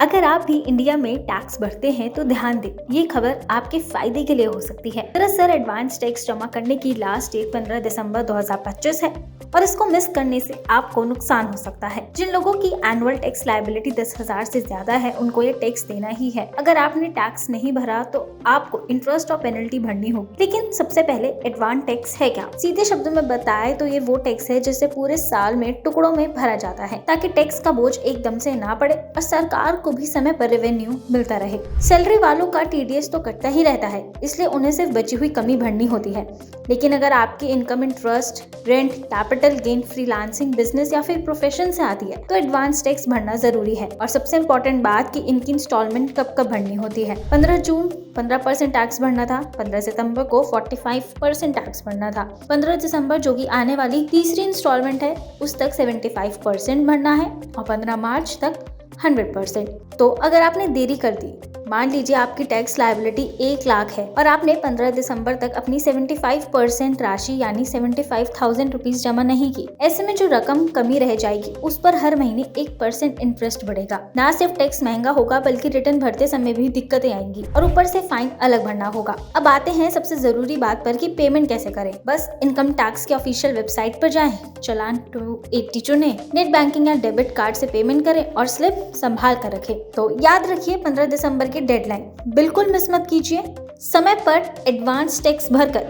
अगर आप भी इंडिया में टैक्स भरते हैं तो ध्यान दें, ये खबर आपके फायदे के लिए हो सकती है। दरअसल एडवांस टैक्स जमा करने की लास्ट डेट 15 दिसंबर 2025 है और इसको मिस करने से आपको नुकसान हो सकता है। जिन लोगों की एनुअल टैक्स लायबिलिटी 10,000 से ज्यादा है उनको ये टैक्स देना ही है। अगर आपने टैक्स नहीं भरा तो आपको इंटरेस्ट और पेनल्टी भरनी होगी। लेकिन सबसे पहले एडवांस टैक्स है क्या? सीधे शब्दों में बताए तो ये वो टैक्स है जिसे पूरे साल में टुकड़ों में भरा जाता है ताकि टैक्स का बोझ एकदम से ना पड़े और सरकार को भी समय पर रेवेन्यू मिलता रहे। सैलरी वालों का टीडीएस तो कटता ही रहता है, इसलिए उन्हें सिर्फ बची हुई कमी भरनी होती है। लेकिन अगर आपकी income interest, rent, capital gain, freelancing, business या फिर प्रोफेशन से आती है तो एडवांस टैक्स भरना जरूरी है। और सबसे इम्पोर्टेंट बात कि इनकी इंस्टॉलमेंट कब कब भरनी होती है। 15 जून 15% टैक्स भरना था, 15 सितंबर को 45% टैक्स भरना था, 15 दिसंबर जो कि आने वाली तीसरी इंस्टॉलमेंट है उस तक 75% भरना है और 15 मार्च तक 100%। तो अगर आपने देरी कर दी, मान लीजिए आपकी टैक्स लायबिलिटी 1 लाख है और आपने 15 दिसंबर तक अपनी 75% राशि यानी 75,000 रुपीज जमा नहीं की, ऐसे में जो रकम कमी रह जाएगी उस पर हर महीने 1% इंटरेस्ट बढ़ेगा। ना सिर्फ टैक्स महंगा होगा बल्कि रिटर्न भरते समय भी दिक्कतें आएंगी और ऊपर से फाइन अलग भरना होगा। अब आते हैं सबसे जरूरी बात पर कि पेमेंट कैसे करें। बस इनकम टैक्स के ऑफिशियल वेबसाइट पर जाएं, चालान 280 चुनें, नेट बैंकिंग या डेबिट कार्ड से पेमेंट करें और स्लिप संभाल कर रखें। तो याद रखिए 15 दिसंबर की डेडलाइन बिल्कुल मिस मत कीजिए। समय पर एडवांस टैक्स भरकर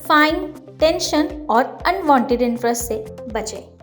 फाइन, टेंशन और अनवांटेड इंटरेस्ट से बचें।